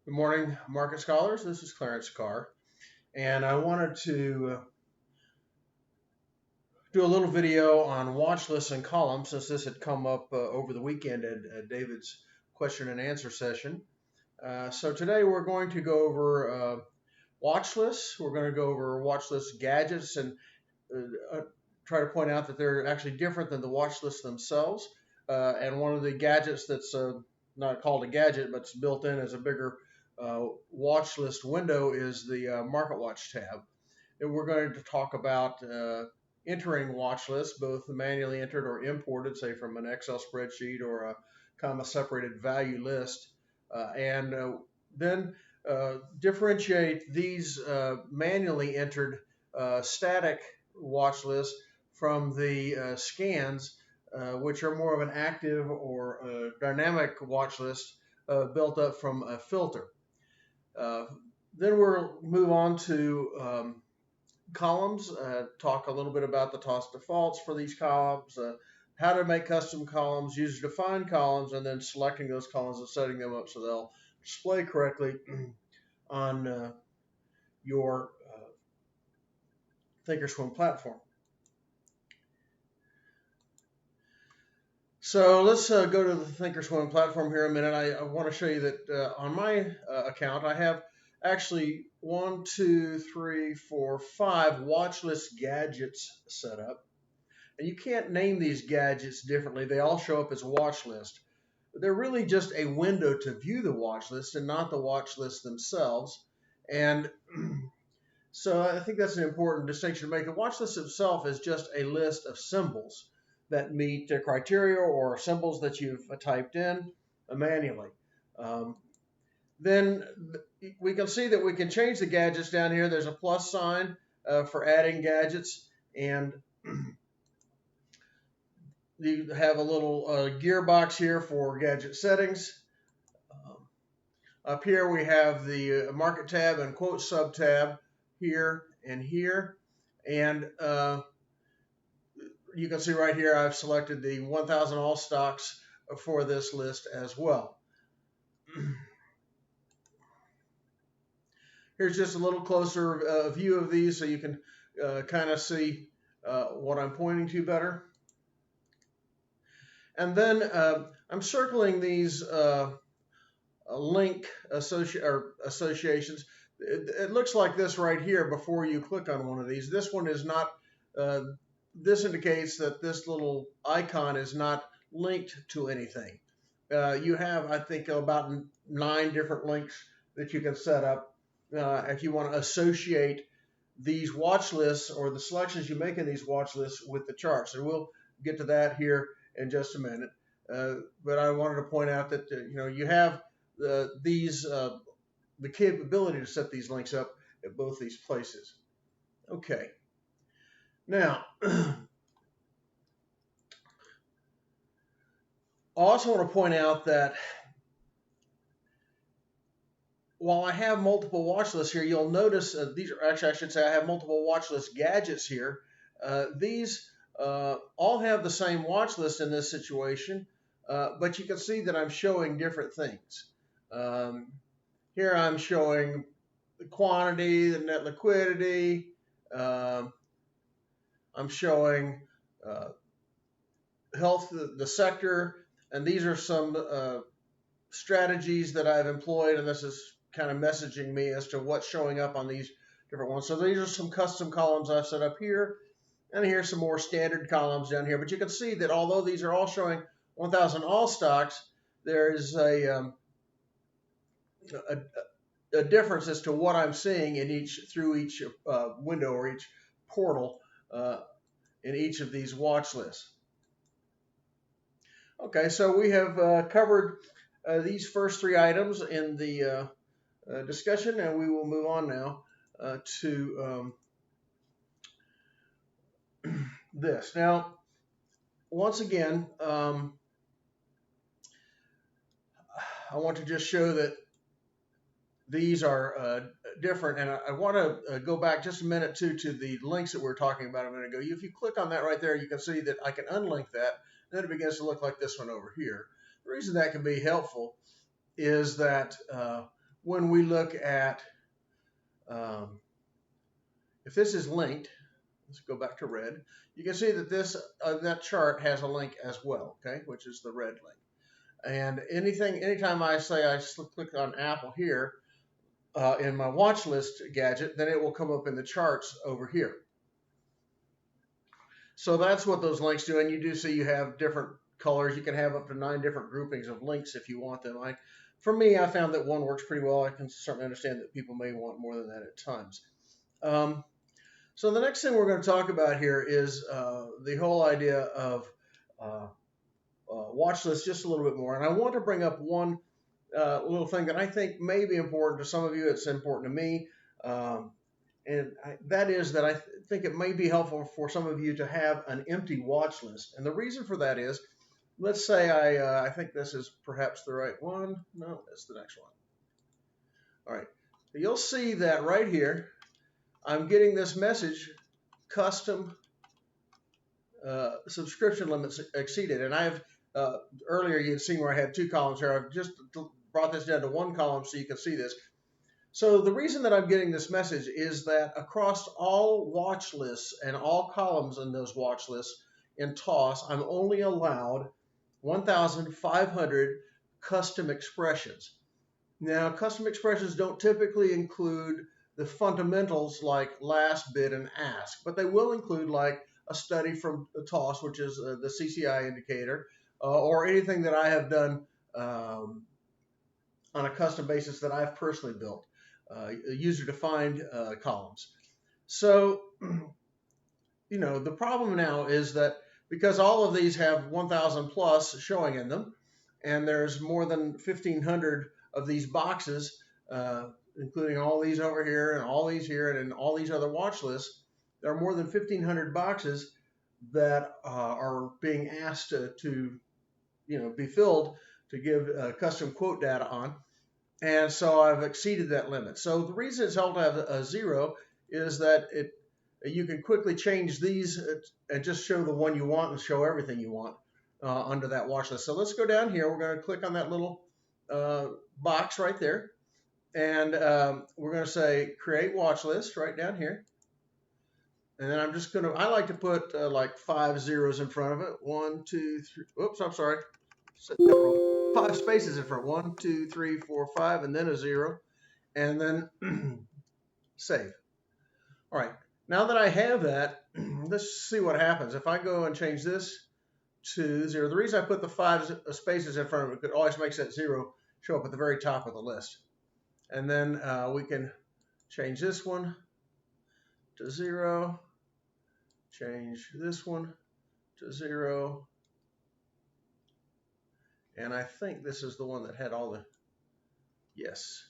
Good morning, market scholars. This is Clarence Carr, and I wanted to do a little video on watch lists and columns since this had come up over the weekend at David's question and answer session. So today we're going to go over watch lists. We're going to go over watch list gadgets and try to point out that they're actually different than the watch lists themselves. And one of the gadgets that's not called a gadget, but it's built in as a bigger watch list window is the MarketWatch tab. And we're going to talk about entering watch lists, both manually entered or imported, say from an Excel spreadsheet or a comma separated value list, and then differentiate these manually entered static watch lists from the scans, which are more of an active or dynamic watch list built up from a filter. Then we'll move on to columns, talk a little bit about the TOS defaults for these columns, how to make custom columns, user-defined columns, and then selecting those columns and setting them up so they'll display correctly on your ThinkorSwim platform. So let's go to the ThinkorSwim platform here a minute. I want to show you that on my account I have actually 5 Watchlist gadgets set up. And you can't name these gadgets differently. They all show up as a watch list. They're really just a window to view the watch list and not the watch list themselves. And so I think that's an important distinction to make. The watch list itself is just a list of symbols that meet the criteria or symbols that you've typed in manually. Then we can see that we can change the gadgets down here. There's a plus sign for adding gadgets, and you have a little gearbox here for gadget settings. Up here we have the market tab and quote sub tab here and here, and you can see right here I've selected the 1000 all stocks for this list as well. Here's just a little closer view of these so you can kind of see what I'm pointing to better. And then I'm circling these link associations. It looks like this right here before you click on one of these. This one is not, this indicates that this little icon is not linked to anything. You have, I think, about 9 different links that you can set up if you want to associate these watch lists or the selections you make in these watch lists with the charts. And we'll get to that here in just a minute. But I wanted to point out that you have the capability to set these links up at both these places. Okay. Now, I also want to point out that while I have multiple watch lists here, you'll notice these are actually, I should say, I have multiple watch list gadgets here. These all have the same watch list in this situation, but you can see that I'm showing different things. Here I'm showing the quantity, the net liquidity. I'm showing health, the sector, and these are some strategies that I've employed, and this is kind of messaging me as to what's showing up on these different ones. So these are some custom columns I've set up here, and here's some more standard columns down here. But you can see that although these are all showing 1000 all stocks, there is a difference as to what I'm seeing in through each window or each portal in each of these watch lists. Okay, so we have covered these first 3 items in the discussion, and we will move on now to this. Now, once again, I want to just show that these are different, and I want to go back just a minute to the links that we were talking about a minute ago. If you click on that right there, you can see that I can unlink that, and then it begins to look like this one over here. The reason that can be helpful is that when we look at, if this is linked, let's go back to red. You can see that this that chart has a link as well, okay, which is the red link. And anytime I say I click on Apple here in my watch list gadget, then it will come up in the charts over here. So that's what those links do. And you do see you have different colors. You can have up to 9 different groupings of links if you want them. For me, I found that one works pretty well. I can certainly understand that people may want more than that at times. So the next thing we're going to talk about here is the whole idea of watch lists just a little bit more. And I want to bring up one little thing that I think may be important to some of you. It's important to me. That is that I think it may be helpful for some of you to have an empty watch list. And the reason for that is, let's say I think this is perhaps the right one. No, that's the next one. All right. You'll see that right here, I'm getting this message, custom subscription limits exceeded. And I've earlier you'd seen where I had 2 columns here. I've just brought this down to 1 column so you can see this. So the reason that I'm getting this message is that across all watch lists and all columns in those watch lists in TOS, I'm only allowed 1,500 custom expressions. Now, custom expressions don't typically include the fundamentals like last, bid, and ask, but they will include like a study from TOS, which is the CCI indicator, or anything that I have done on a custom basis that I've personally built. User-defined columns. So, the problem now is that because all of these have 1,000 plus showing in them, and there's more than 1,500 of these boxes, including all these over here and all these here and all these other watch lists, there are more than 1,500 boxes that are being asked to be filled to give custom quote data on. And so I've exceeded that limit. So the reason it's helpful to have a 0 is that you can quickly change these and just show the one you want and show everything you want under that watch list. So let's go down here. We're going to click on that little box right there. And we're going to say create watch list right down here. And then I'm just going to, I like to put like 5 zeros in front of it. 1, 2, 3. Oops, I'm sorry. Set that wrong. 5 spaces in front. 1, 2, 3, 4, 5, and then a 0, and then save. All right. Now that I have that, let's see what happens. If I go and change this to 0, the reason I put the 5 spaces in front of it always makes that 0 show up at the very top of the list. And then we can change this one to 0, change this one to 0. And I think this is the one that had all the, yes.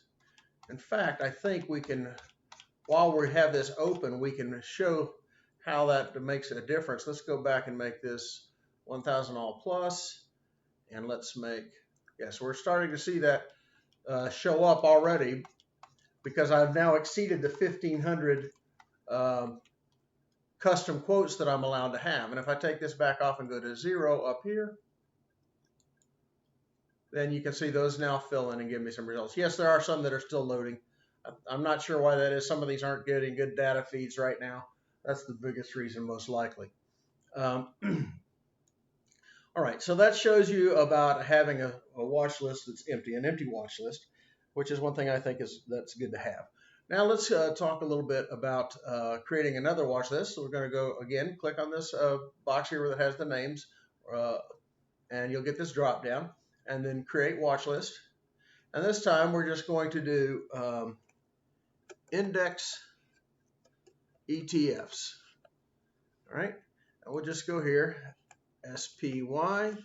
In fact, I think we can, while we have this open, we can show how that makes a difference. Let's go back and make this 1,000 all plus. And let's make, yes, we're starting to see that show up already because I've now exceeded the 1,500 custom quotes that I'm allowed to have. And if I take this back off and go to 0 up here, then you can see those now fill in and give me some results. Yes, there are some that are still loading. I'm not sure why that is. Some of these aren't getting good data feeds right now. That's the biggest reason, most likely. All right, so that shows you about having a watch list that's empty, an empty watch list, which is one thing I think that's good to have. Now let's talk a little bit about creating another watch list. So we're going to go again, click on this box here that has the names, and you'll get this drop down. And then create watch list. And this time we're just going to do index ETFs. All right, and we'll just go here, SPY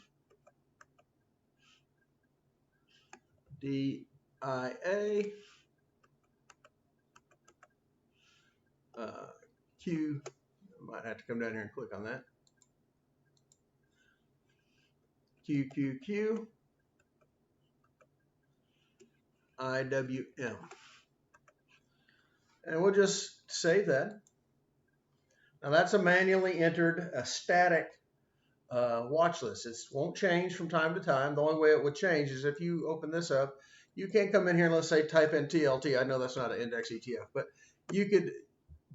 DIA Q. I might have to come down here and click on that. QQQ IWM. And we'll just save that. Now that's a manually entered, a static watch list. It won't change from time to time. The only way it would change is if you open this up, You can't come in here and let's say type in TLT. I know that's not an index ETF, but you could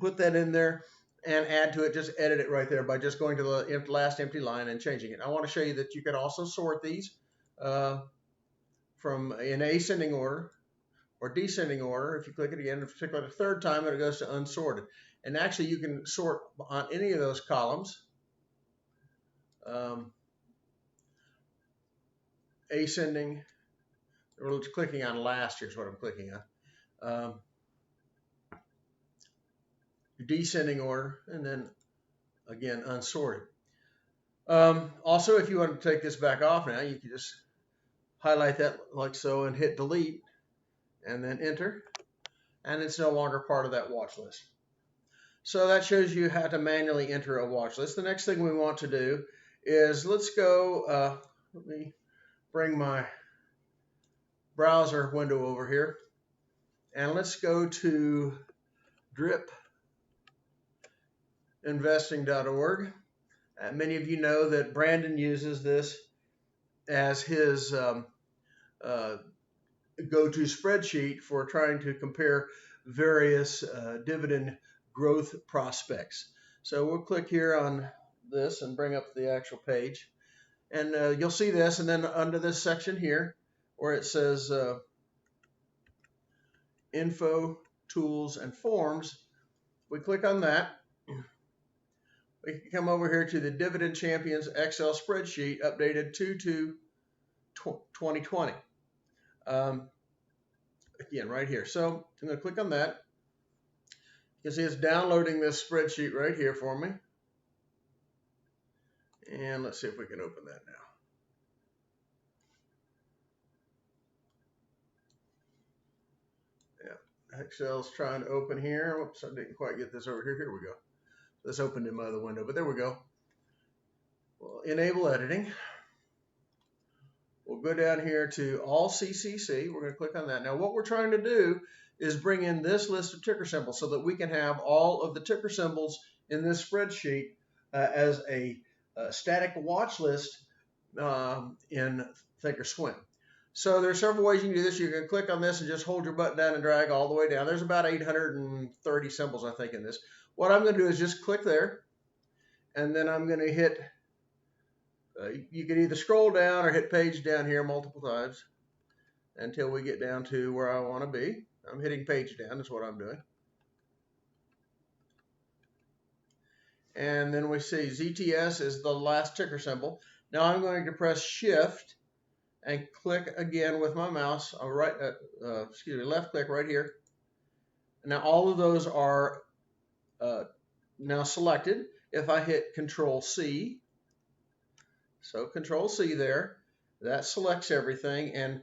put that in there and add to it. Just edit it right there by just going to the last empty line and changing it. I want to show you that you can also sort these from in ascending order or descending order. If you click it again, if you click it a third time, it goes to unsorted. And actually, you can sort on any of those columns. Ascending, we're clicking on last, here's what I'm clicking on. Descending order, and then again unsorted. Also, if you want to take this back off now, you can just highlight that like so and hit delete and then enter, and it's no longer part of that watch list. So that shows you how to manually enter a watch list. The next thing we want to do is let's go, let me bring my browser window over here, and let's go to dripinvesting.org. Many of you know that Brandon uses this as his go-to spreadsheet for trying to compare various dividend growth prospects. So we'll click here on this and bring up the actual page. And you'll see this, and then under this section here, where it says Info, Tools, and Forms, we click on that. We can come over here to the Dividend Champions Excel spreadsheet, updated 2/2/2020. Again, right here. So I'm going to click on that. You can see it's downloading this spreadsheet right here for me. And let's see if we can open that now. Yeah, Excel's trying to open here. Whoops, I didn't quite get this over here. Here we go. This opened in my other window, but there we go. We'll enable editing. We'll go down here to all CCC. We're going to click on that. Now, what we're trying to do is bring in this list of ticker symbols so that we can have all of the ticker symbols in this spreadsheet as a static watch list in ThinkorSwim. So there's several ways you can do this. You can click on this and just hold your button down and drag all the way down. There's about 830 symbols, I think, in this. What I'm going to do is just click there, and then I'm going to hit, you can either scroll down or hit page down here multiple times until we get down to where I want to be. I'm hitting page down, is what I'm doing. And then we see ZTS is the last ticker symbol. Now I'm going to press Shift and click again with my mouse, left click right here. Now all of those are now selected. If I hit Control C, so Control C there, that selects everything and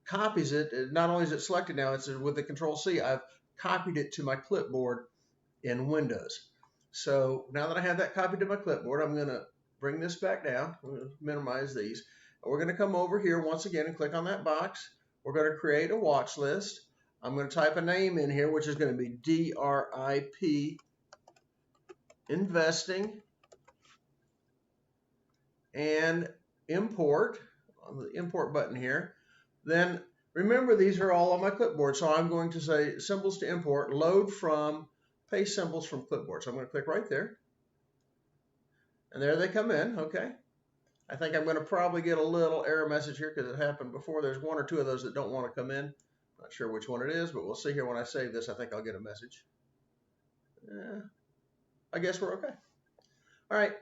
copies it. Not only is it selected now, it's with the Control C, I've copied it to my clipboard in Windows. So now that I have that copied to my clipboard, I'm going to bring this back down. I'm going to minimize these. We're going to come over here once again and click on that box. We're going to create a watch list. I'm going to type a name in here, which is going to be DRIP Investing, and import on the import button here. Then remember, these are all on my clipboard, so I'm going to say symbols to import, load from, paste symbols from clipboard. So I'm going to click right there, and there they come in. Okay, I think I'm going to probably get a little error message here because it happened before. There's one or two of those that don't want to come in. Not sure which one it is, but we'll see here when I save this. I think I'll get a message. I guess we're okay. All right.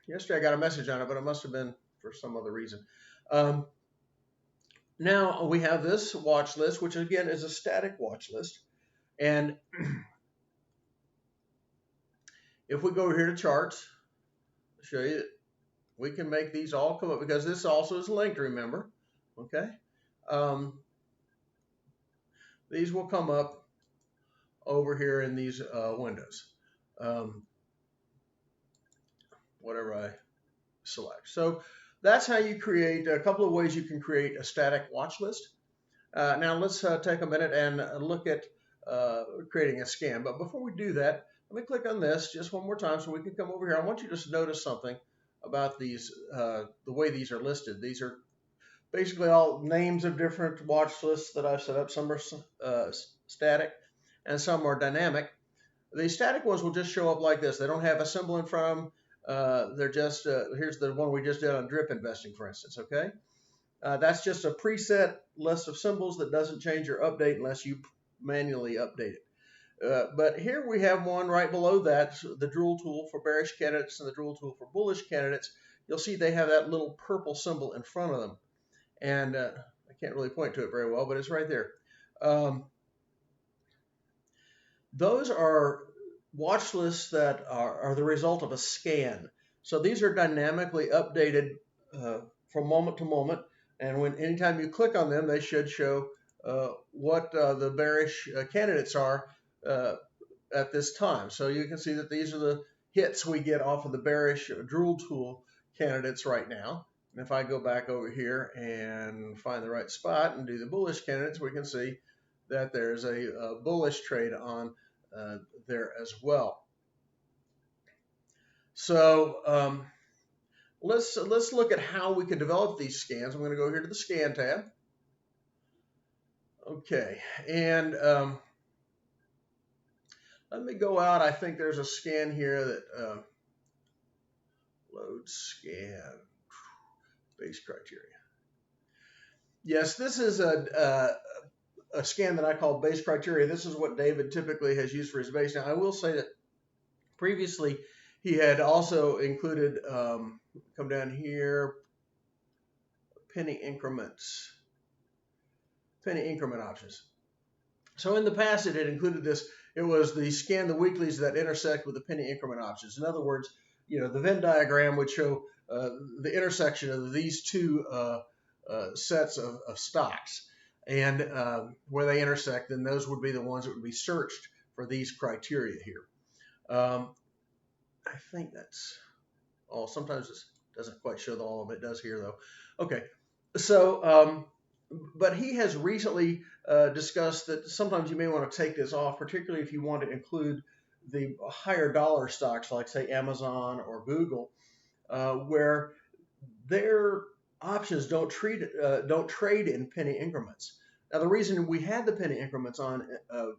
Yesterday I got a message on it, but it must have been for some other reason. Now we have this watch list, which again is a static watch list. And if we go over here to charts, I'll show you that we can make these all come up because this also is linked, remember. Okay. These will come up over here in these windows. Whatever I select. So that's how you create a couple of ways you can create a static watch list. Now let's take a minute and look at creating a scan. But before we do that, let me click on this just one more time so we can come over here. I want you to just notice something about these, the way these are listed. These are basically all names of different watch lists that I've set up. Some are static and some are dynamic. The static ones will just show up like this. They don't have a symbol in front of them. They're just, here's the one we just did on drip investing, for instance, okay? That's just a preset list of symbols that doesn't change or update unless you manually update it. But here we have one right below that, the drool tool for bearish candidates and the drool tool for bullish candidates. You'll see they have that little purple symbol in front of them. And I can't really point to it very well, but it's right there. Those are watch lists that are the result of a scan. So these are dynamically updated from moment to moment. And anytime you click on them, they should show what the bearish candidates are at this time. So you can see that these are the hits we get off of the bearish drool tool candidates right now. And if I go back over here and find the right spot and do the bullish candidates, we can see that there's a bullish trade on there as well. So let's look at how we can develop these scans. I'm going to go here to the Scan tab. Okay, and let me go out. I think there's a scan here that load scan base criteria. Yes, this is a scan that I call base criteria. This is what David typically has used for his base. Now, I will say that previously he had also included, come down here, penny increment options. So in the past, it had included this. It was the scan the weeklies that intersect with the penny increment options. In other words, you know, the Venn diagram would show the intersection of these two sets of stocks, and where they intersect, then those would be the ones that would be searched for these criteria here. I think that's all. Sometimes it doesn't quite show all of it. It does here, though. Okay, so but he has recently discussed that sometimes you may want to take this off, particularly if you want to include the higher dollar stocks like, say, Amazon or Google, where their options don't trade in penny increments. Now, the reason we had the penny increments on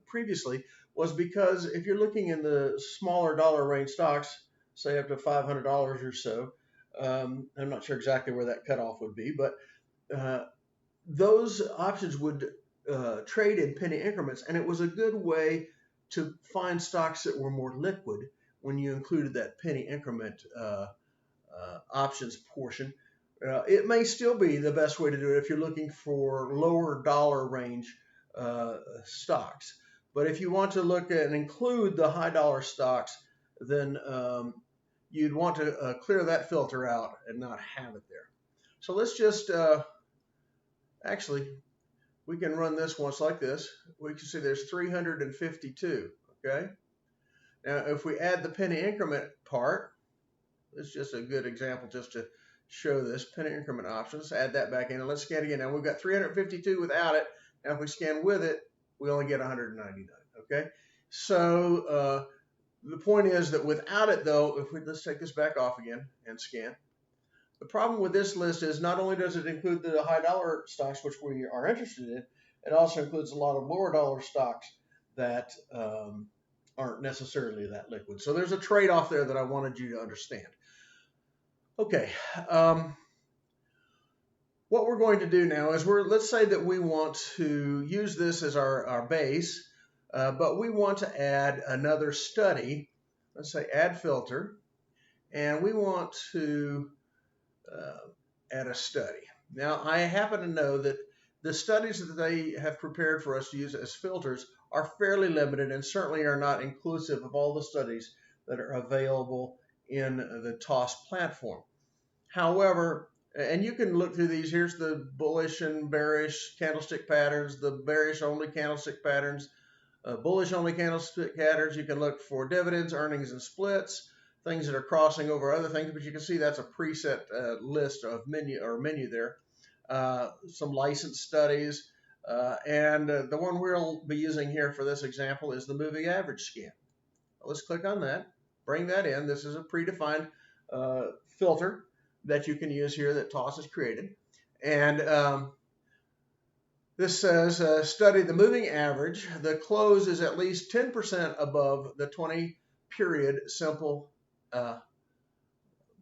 previously was because if you're looking in the smaller dollar range stocks, say up to $500 or so, I'm not sure exactly where that cutoff would be, but those options would trade in penny increments, and it was a good way to find stocks that were more liquid when you included that penny increment options portion. It may still be the best way to do it if you're looking for lower dollar range stocks. But if you want to look at and include the high dollar stocks, then you'd want to clear that filter out and not have it there. So let's just actually, we can run this once like this. We can see there's 352, okay? Now, if we add the penny increment part, this is just a good example just to show this, penny increment options, add that back in, and let's scan again. Now, we've got 352 without it. Now, if we scan with it, we only get 199, okay? So the point is that without it, though, let's take this back off again and scan. The problem with this list is not only does it include the high dollar stocks, which we are interested in, it also includes a lot of lower dollar stocks that aren't necessarily that liquid. So there's a trade-off there that I wanted you to understand. Okay, what we're going to do now is let's say that we want to use this as our base, but we want to add another study. Let's say add filter, and we want to add a study. Now, I happen to know that the studies that they have prepared for us to use as filters are fairly limited and certainly are not inclusive of all the studies that are available in the TOS platform. However, and you can look through these, here's the bullish and bearish candlestick patterns, the bearish only candlestick patterns, bullish only candlestick patterns. You can look for dividends, earnings, and splits, things that are crossing over other things, but you can see that's a preset list of menu there. Some license studies, and the one we'll be using here for this example is the moving average scan. Let's click on that, bring that in. This is a predefined filter that you can use here that TOS has created. And this says study the moving average. The close is at least 10% above the 20 period simple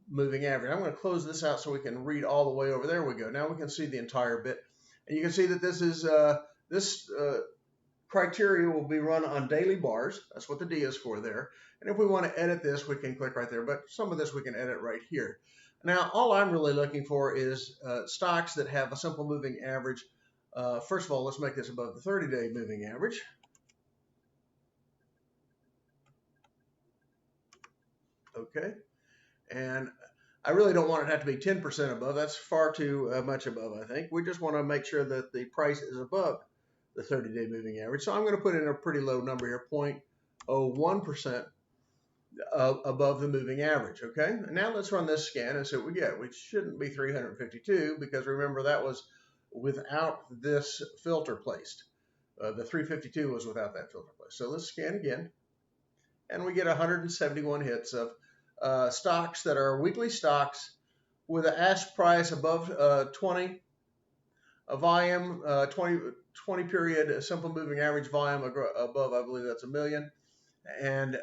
moving average. I'm going to close this out so we can read all the way over. There we go. Now we can see the entire bit. And you can see that this is this criteria will be run on daily bars. That's what the D is for there. And if we want to edit this, we can click right there. But some of this we can edit right here. Now, all I'm really looking for is stocks that have a simple moving average. First of all, let's make this above the 30-day moving average. Okay. And I really don't want it to have to be 10% above. That's far too much above, I think. We just want to make sure that the price is above the 30-day moving average. So I'm going to put in a pretty low number here, 0.01% above the moving average. Okay. And now let's run this scan and see what we get. We shouldn't be 352 because remember that was without this filter placed. The 352 was without that filter placed. So let's scan again. And we get 171 hits of stocks that are weekly stocks with an ask price above 20, a volume 20 period simple moving average volume above, I believe that's 1 million, and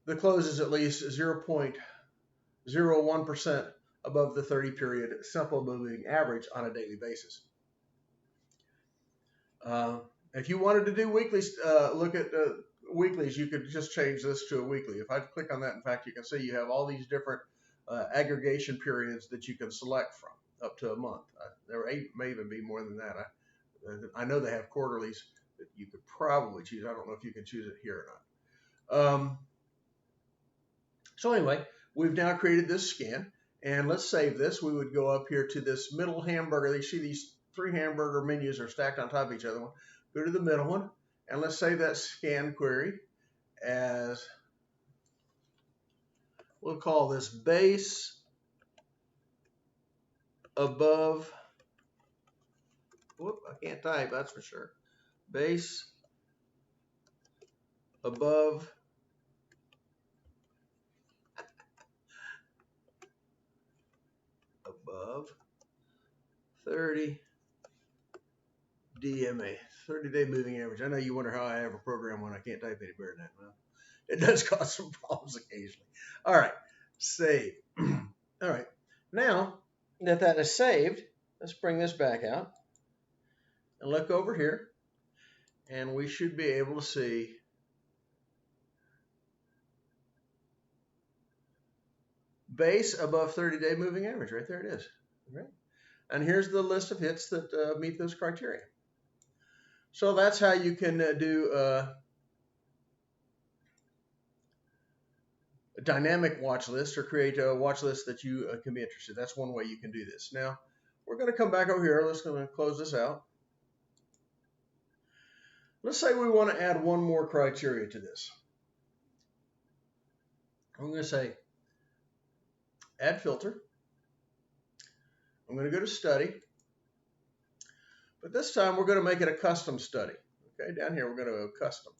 the close is at least 0.01% above the 30 period simple moving average on a daily basis. If you wanted to do weekly, look at weeklies, you could just change this to a weekly. If I click on that, in fact, you can see you have all these different aggregation periods that you can select from, up to a month. There may even be more than that. I know they have quarterlies that you could probably choose. I don't know if you can choose it here or not. So anyway, we've now created this scan, and let's save this. We would go up here to this middle hamburger. You see these 3 hamburger menus are stacked on top of each other. Go to the middle one. And let's save that scan query as, we'll call this base above, whoop, I can't type, that's for sure. Base above above 30 DMA, 30-day moving average. I know you wonder how I ever program when I can't type any better than that. Well, it does cause some problems occasionally. All right, save. All right, now that that is saved, let's bring this back out and look over here, and we should be able to see base above 30-day moving average. Right there it is. Right? And here's the list of hits that meet those criteria. So that's how you can do a dynamic watch list or create a watch list that you can be interested in. That's one way you can do this. Now, we're going to come back over here. Let's go and close this out. Let's say we want to add one more criteria to this. I'm going to say add filter. I'm going to go to study. But this time we're going to make it a custom study. Okay, down here we're going to go custom.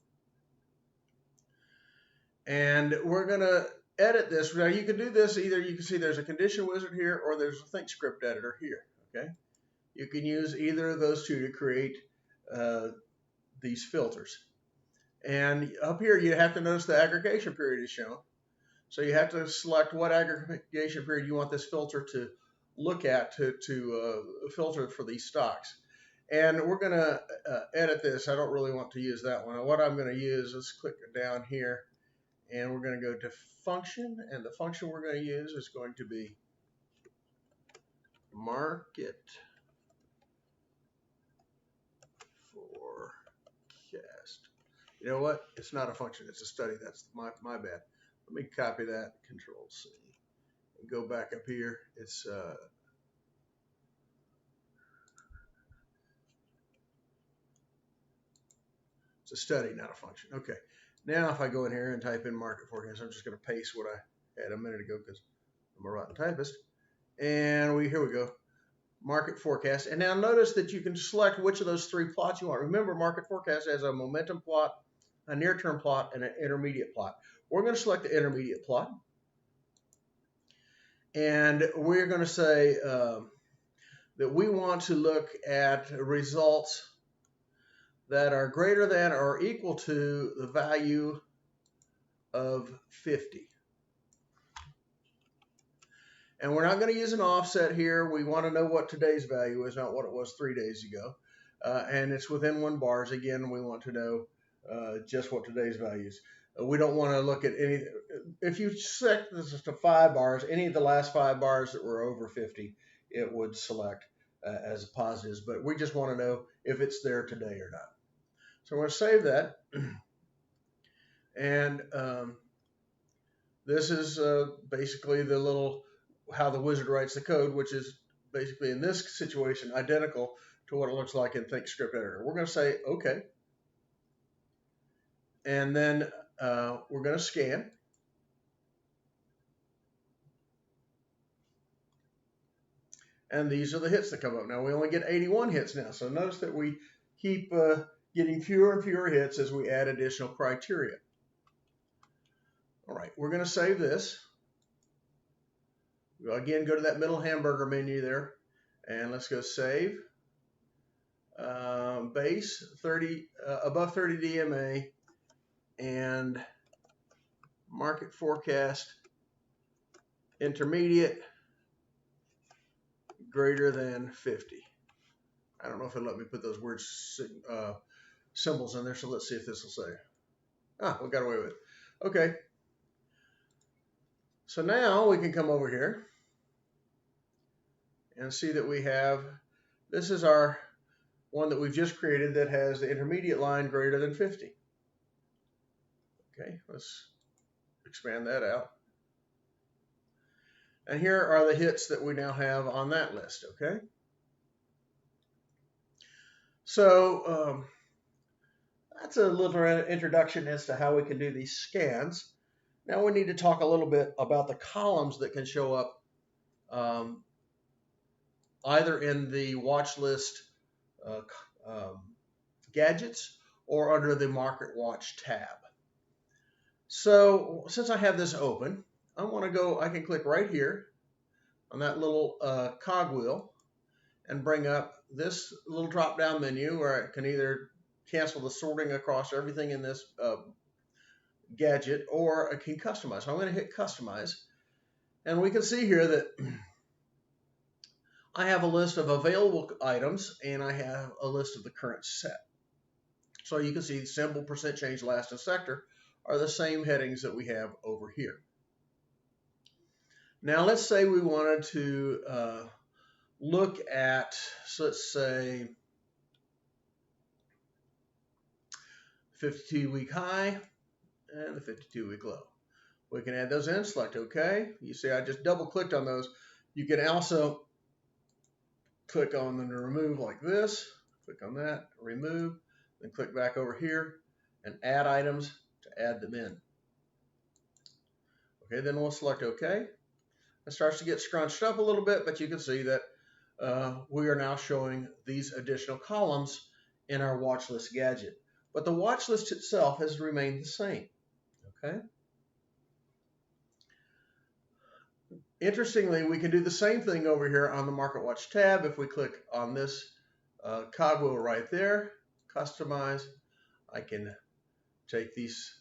And we're going to edit this. Now you can do this either, you can see there's a condition wizard here or there's a think script editor here. Okay, you can use either of those two to create these filters. And up here you have to notice the aggregation period is shown. So you have to select what aggregation period you want this filter to look at to filter for these stocks. And we're going to edit this. I don't really want to use that one. What I'm going to use is click down here, and we're going to go to function, and the function we're going to use is going to be market forecast. You know what? It's not a function. It's a study. That's my bad. Let me copy that, Control C, and go back up here. It's a study, not a function. Okay. Now if I go in here and type in market forecast, I'm just going to paste what I had a minute ago because I'm a rotten typist. And here we go. Market forecast. And now notice that you can select which of those 3 plots you want. Remember, market forecast has a momentum plot, a near-term plot, and an intermediate plot. We're going to select the intermediate plot. And we're going to say that we want to look at results that are greater than or equal to the value of 50. And we're not going to use an offset here. We want to know what today's value is, not what it was 3 days ago. And it's within 1 bars. Again, we want to know just what today's value is. We don't want to look at any. If you set this to 5 bars, any of the last 5 bars that were over 50, it would select as positives. But we just want to know if it's there today or not. So we're going to save that. And this is basically the little how the wizard writes the code, which is basically in this situation identical to what it looks like in ThinkScript Editor. We're going to say OK. And then we're going to scan. And these are the hits that come up. Now we only get 81 hits now. So notice that we keep getting fewer and fewer hits as we add additional criteria. All right, we're going to save this. We'll again go to that middle hamburger menu there, and let's go save. Base 30 above 30 DMA and market forecast intermediate greater than 50. I don't know if it'll let me put those words symbols in there, so let's see if this will say. We got away with it. Okay. So now we can come over here and see that we have, this is our one that we've just created that has the intermediate line greater than 50. Okay, let's expand that out. And here are the hits that we now have on that list, okay? So that's a little introduction as to how we can do these scans. Now we need to talk a little bit about the columns that can show up either in the Watchlist Gadgets or under the MarketWatch tab. So since I have this open, I want to go, I can click right here on that little cogwheel and bring up this little drop down menu where I can either cancel the sorting across everything in this gadget, or I can customize. So I'm going to hit customize, and we can see here that I have a list of available items and I have a list of the current set. So you can see symbol, percent change, last, and sector are the same headings that we have over here. Now let's say we wanted to look at, so let's say 52-week high and the 52-week low. We can add those in, select OK. You see I just double clicked on those. You can also click on them to remove like this, click on that, remove, then click back over here and add items to add them in. Okay, then we'll select OK. It starts to get scrunched up a little bit, but you can see that we are now showing these additional columns in our watch list gadget. But the watch list itself has remained the same. Okay. Interestingly, we can do the same thing over here on the MarketWatch tab. If we click on this cogwheel right there, customize, I can take these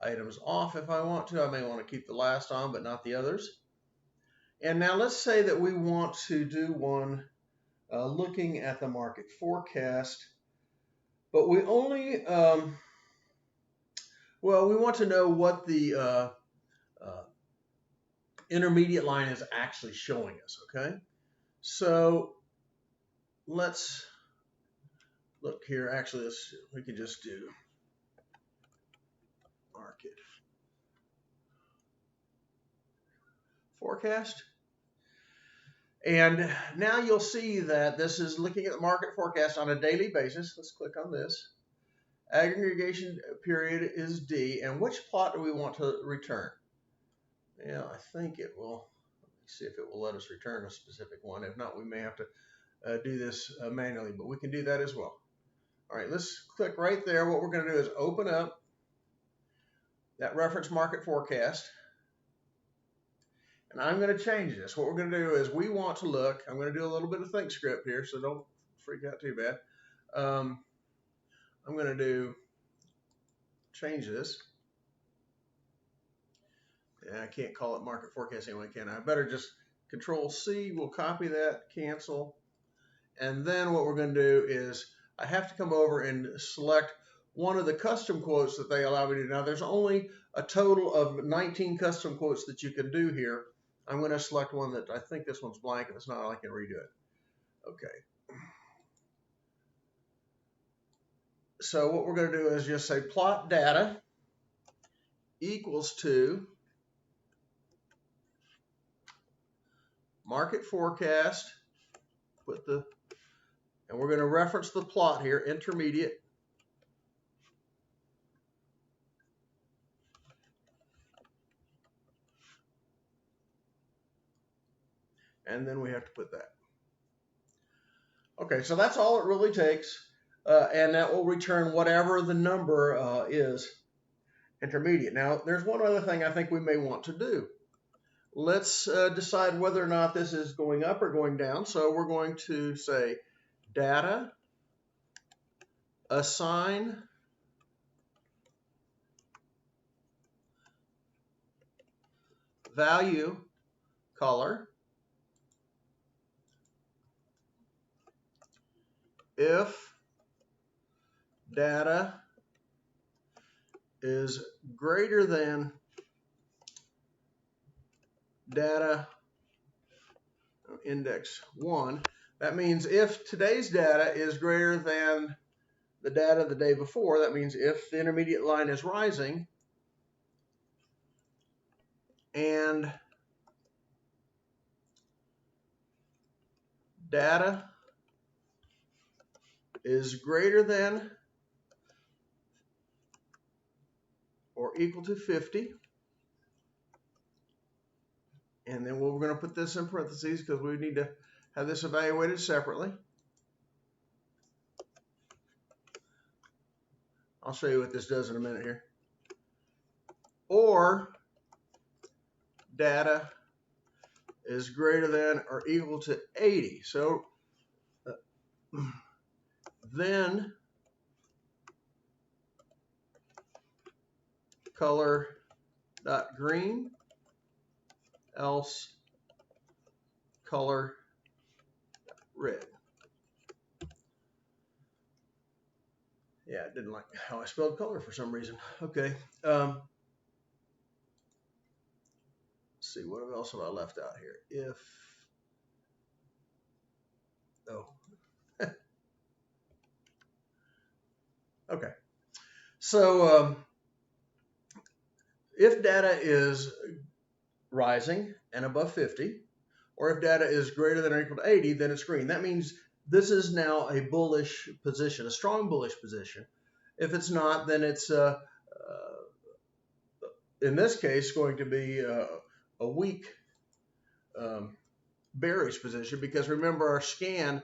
items off if I want to. I may want to keep the last on, but not the others. And now let's say that we want to do one looking at the market forecast, but we only, well, we want to know what the intermediate line is actually showing us, okay? So let's look here. Actually, we can just do market forecast. And now you'll see that this is looking at the market forecast on a daily basis. Let's click on this. Aggregation period is D. And which plot do we want to return? Yeah, I think it will. Let me see if it will let us return a specific one. If not, we may have to do this manually, but we can do that as well. All right, let's click right there. What we're going to do is open up that reference market forecast. And I'm going to change this. What we're going to do is we want to look. I'm going to do a little bit of think script here, so don't freak out too bad. I'm going to change this. Yeah, I can't call it market forecast anyway, can I? I better just Control C. We'll copy that, cancel. And then what we're going to do is I have to come over and select one of the custom quotes that they allow me to do. Now, there's only a total of 19 custom quotes that you can do here. I'm going to select one that I think this one's blank. If it's not, I can redo it. Okay. So what we're going to do is just say plot data equals to market forecast, and we're going to reference the plot here, intermediate. And then we have to put that. Okay, so that's all it really takes. And that will return whatever the number is, intermediate. Now, there's one other thing I think we may want to do. Let's decide whether or not this is going up or going down. So we're going to say data, assign value color if data is greater than data index 1. That means if today's data is greater than the data the day before, that means if the intermediate line is rising and data is greater than or equal to 50, and then we're going to put this in parentheses because we need to have this evaluated separately. I'll show you what this does in a minute here. Or data is greater than or equal to 80. So then color dot green, else color red. Yeah, I didn't like how I spelled color for some reason. Okay. Let's see, what else have I left out here? If, oh. Okay. So if data is rising and above 50, or if data is greater than or equal to 80, then it's green. That means this is now a bullish position, a strong bullish position. If it's not, then it's, in this case, going to be a weak bearish position, because remember our scan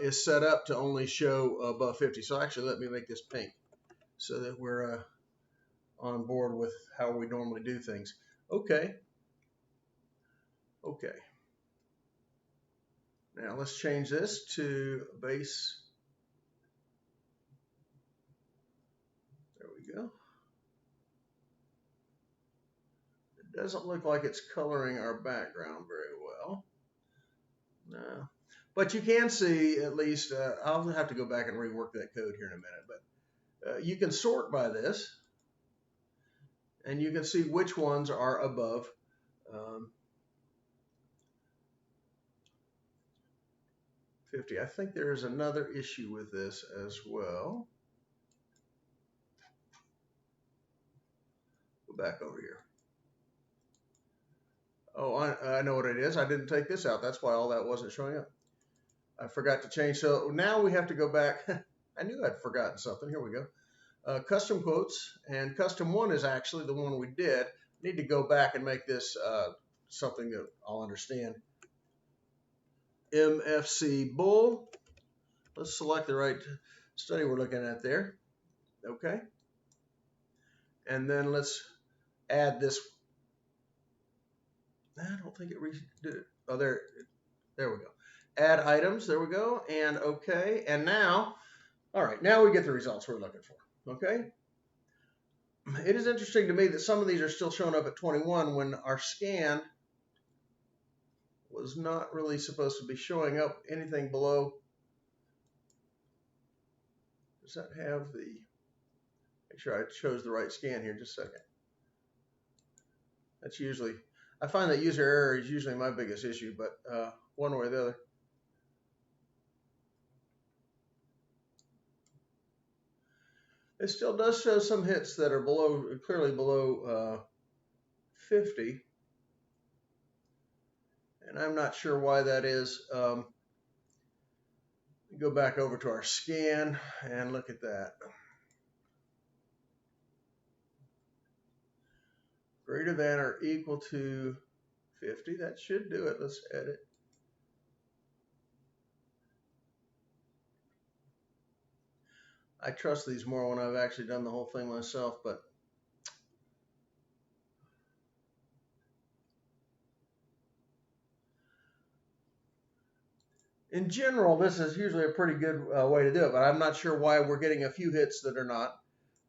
is set up to only show above 50. So actually, let me make this pink so that we're on board with how we normally do things. Okay. Okay. Now let's change this to base. There we go. It doesn't look like it's coloring our background very well. No. But you can see at least, I'll have to go back and rework that code here in a minute, but you can sort by this, and you can see which ones are above 50. I think there is another issue with this as well. Go back over here. Oh, I know what it is. I didn't take this out. That's why all that wasn't showing up. I forgot to change. So now we have to go back. I knew I'd forgotten something. Here we go. Custom quotes, and custom one is actually the one we did. Need to go back and make this something that I'll understand. MFC bull. Let's select the right study we're looking at there. Okay. And then let's add this I don't think it did it. Oh, there we go. Add items. There we go. And okay. And now, all right, now we get the results we're looking for. Okay. It is interesting to me that some of these are still showing up at 21 when our scan was not really supposed to be showing up anything below. Does that have the, make sure I chose the right scan here, just a second. That's usually, I find that user error is usually my biggest issue, but one way or the other. It still does show some hits that are below, clearly below 50. And I'm not sure why that is. Go back over to our scan and look at that. Greater than or equal to 50. That should do it. Let's edit. I trust these more when I've actually done the whole thing myself, but in general, this is usually a pretty good way to do it, but I'm not sure why we're getting a few hits that are not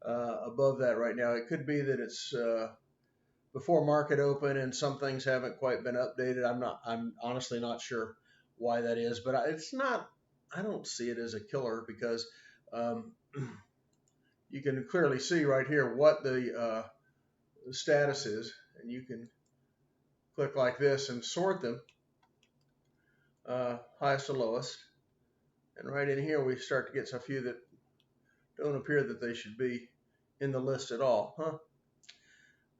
above that right now. It could be that it's before market open and some things haven't quite been updated. I'm honestly not sure why that is, but it's not, I don't see it as a killer because you can clearly see right here what the status is, and you can click like this and sort them, highest to lowest. And right in here, we start to get a few that don't appear that they should be in the list at all.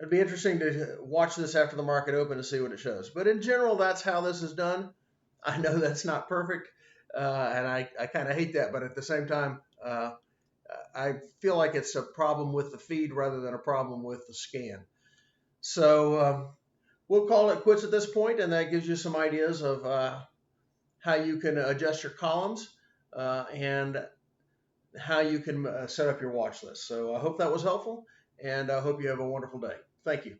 It'd be interesting to watch this after the market open to see what it shows. But in general, that's how this is done. I know that's not perfect, and I kind of hate that. But at the same time, I feel like it's a problem with the feed rather than a problem with the scan. So we'll call it quits at this point, and that gives you some ideas of how you can adjust your columns and how you can set up your watch list. So I hope that was helpful, and I hope you have a wonderful day. Thank you.